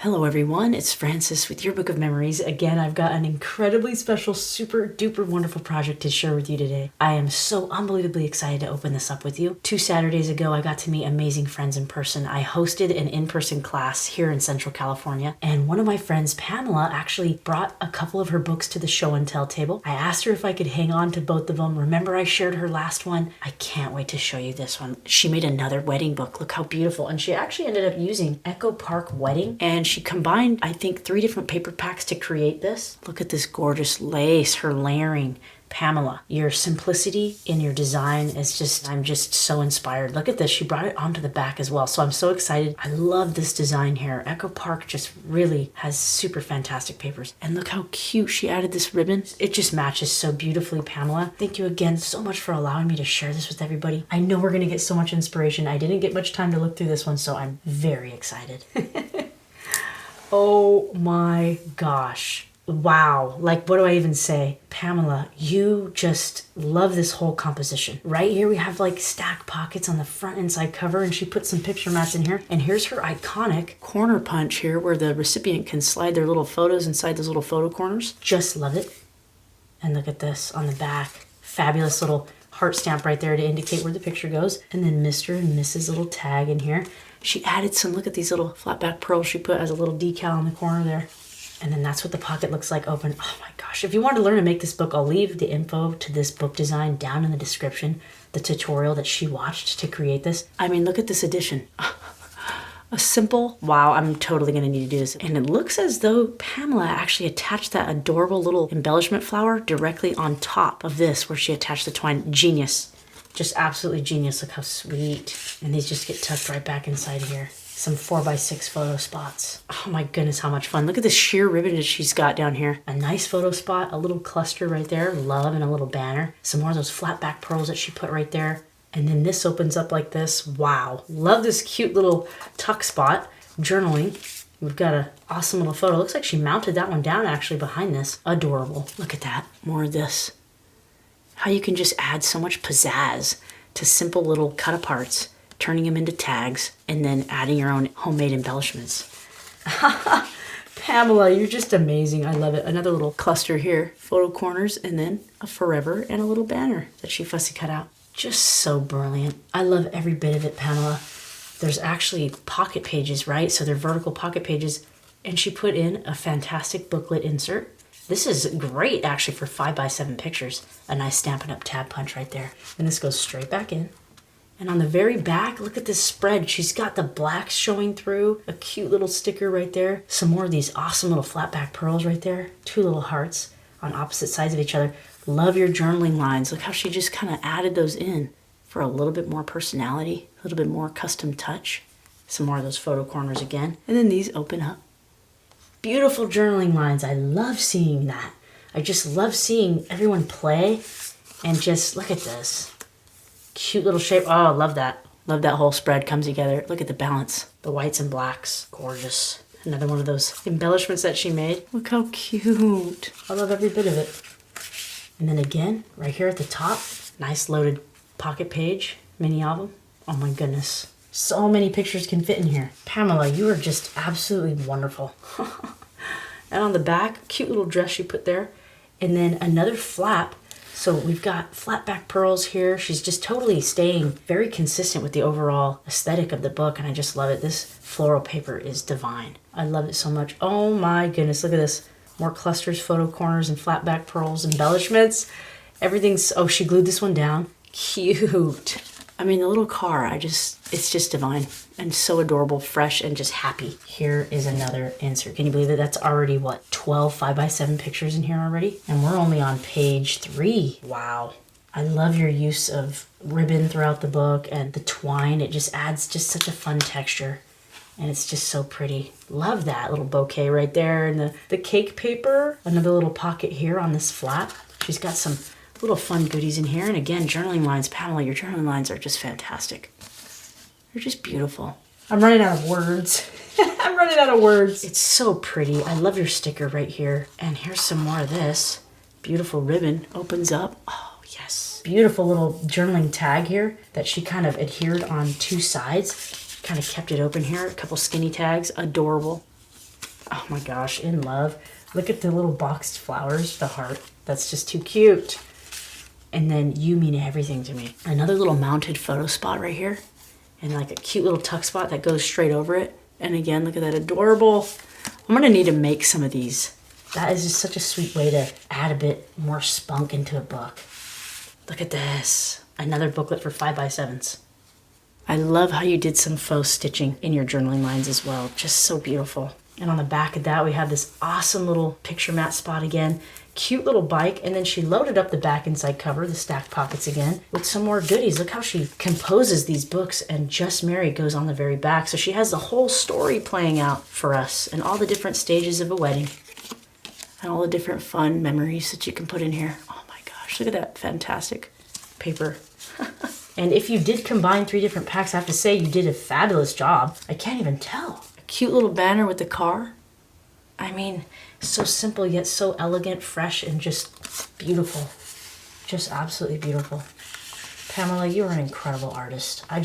Hello everyone, it's Francis with Your Book of Memories. Again, I've got an incredibly special, super duper wonderful project to share with you today. I am so unbelievably excited to open this up with you. 2 Saturdays ago, I got to meet amazing friends in person. I hosted an in-person class here in Central California, and one of my friends, Pamela, actually brought a couple of her books to the show and tell table. I asked her if I could hang on to both of them. Remember I shared her last one? I can't wait to show you this one. She made another wedding book. Look how beautiful. And she actually ended up using Echo Park Wedding, and she combined, I think, 3 different paper packs to create this. Look at this gorgeous lace, her layering. Pamela, your simplicity in your design is just, I'm just so inspired. Look at this, she brought it onto the back as well. So I'm so excited. I love this design here. Echo Park just really has super fantastic papers. And look how cute she added this ribbon. It just matches so beautifully, Pamela. Thank you again so much for allowing me to share this with everybody. I know we're gonna get so much inspiration. I didn't get much time to look through this one, so I'm very excited. Oh my gosh. Wow. Like, what do I even say? Pamela, you just love this whole composition. Right here we have like stack pockets on the front and side cover, and she put some picture mats in here. And here's her iconic corner punch here where the recipient can slide their little photos inside those little photo corners. Just love it. And look at this on the back. Fabulous little heart stamp right there to indicate where the picture goes. And then Mr. and Mrs. little tag in here. She added some, look at these little flat back pearls she put as a little decal in the corner there. And then that's what the pocket looks like open. Oh my gosh. If you want to learn to make this book, I'll leave the info to this book design down in the description, the tutorial that she watched to create this. I mean, look at this edition. A simple, wow, I'm totally going to need to do this. And it looks as though Pamela actually attached that adorable little embellishment flower directly on top of this where she attached the twine. Genius. Just absolutely genius. Look how sweet. And these just get tucked right back inside here. Some 4x6 photo spots. Oh my goodness, how much fun. Look at this sheer ribbon that she's got down here. A nice photo spot, a little cluster right there, love, and a little banner. Some more of those flat back pearls that she put right there. And then this opens up like this. Wow. Love this cute little tuck spot. Journaling. We've got an awesome little photo. Looks like she mounted that one down actually behind this. Adorable. Look at that. More of this. How you can just add so much pizzazz to simple little cut aparts, turning them into tags, and then adding your own homemade embellishments. Pamela, you're just amazing. I love it. Another little cluster here, photo corners, and then a forever and a little banner that she fussy cut out. Just so brilliant. I love every bit of it, Pamela. There's actually pocket pages, right? So they're vertical pocket pages, and she put in a fantastic booklet insert. This is great actually for 5x7 pictures. A nice Stampin' Up! Tab punch right there. And this goes straight back in. And on the very back, look at this spread. She's got the blacks showing through. A cute little sticker right there. Some more of these awesome little flat back pearls right there. 2 little hearts on opposite sides of each other. Love your journaling lines. Look how she just kind of added those in for a little bit more personality, a little bit more custom touch. Some more of those photo corners again. And then these open up. Beautiful journaling lines. I love seeing that. I just love seeing everyone play and just look at this. Cute little shape. Oh, I love that. Love that whole spread comes together. Look at the balance. The whites and blacks. Gorgeous. Another one of those embellishments that she made. Look how cute. I love every bit of it. And then again, right here at the top, nice loaded pocket page, mini album. Oh my goodness. So many pictures can fit in here. Pamela, you are just absolutely wonderful. And on the back, cute little dress she put there. And then another flap. So we've got flat back pearls here. She's just totally staying very consistent with the overall aesthetic of the book, and I just love it. This floral paper is divine. I love it so much. Oh my goodness, look at this. More clusters, photo corners, and flat back pearls, embellishments. Everything's, oh, she glued this one down. Cute. I mean, the little car, it's just divine and so adorable, fresh, and just happy. Here is another insert. Can you believe it? That's already, what, 12 5x7 pictures in here already? And we're only on page 3. Wow. I love your use of ribbon throughout the book and the twine. It just adds just such a fun texture. And it's just so pretty. Love that little bouquet right there. And the cake paper. Another little pocket here on this flap. She's got some little fun goodies in here. And again, journaling lines. Pamela, your journaling lines are just fantastic. They're just beautiful. I'm running out of words. I'm running out of words. It's so pretty. I love your sticker right here. And here's some more of this. Beautiful ribbon. Opens up. Oh, yes. Beautiful little journaling tag here that she kind of adhered on 2 sides. Kind of kept it open here. A couple skinny tags. Adorable. Oh my gosh, in love. Look at the little boxed flowers, the heart. That's just too cute. And then you mean everything to me. Another little mounted photo spot right here. And like a cute little tuck spot that goes straight over it. And again, look at that adorable. I'm gonna need to make some of these. That is just such a sweet way to add a bit more spunk into a book. Look at this. Another booklet for 5x7s. I love how you did some faux stitching in your journaling lines as well. Just so beautiful. And on the back of that, we have this awesome little picture mat spot again. Cute little bike. And then she loaded up the back and side cover, the stacked pockets again, with some more goodies. Look how she composes these books, and Just Married goes on the very back. So she has the whole story playing out for us and all the different stages of a wedding and all the different fun memories that you can put in here. Oh my gosh, look at that fantastic paper. And if you did combine 3 different packs, I have to say you did a fabulous job. I can't even tell. A cute little banner with the car. I mean, so simple yet so elegant, fresh, and just beautiful. Just absolutely beautiful. Pamela, you are an incredible artist. I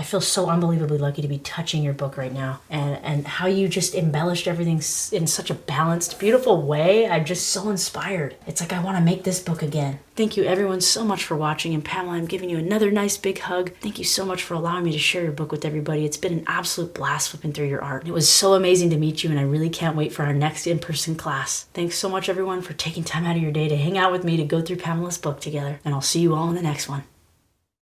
feel so unbelievably lucky to be touching your book right now. And how you just embellished everything in such a balanced, beautiful way. I'm just so inspired. It's like I want to make this book again. Thank you everyone so much for watching. And Pamela, I'm giving you another nice big hug. Thank you so much for allowing me to share your book with everybody. It's been an absolute blast flipping through your art. It was so amazing to meet you, and I really can't wait for our next in-person class. Thanks so much everyone for taking time out of your day to hang out with me to go through Pamela's book together. And I'll see you all in the next one.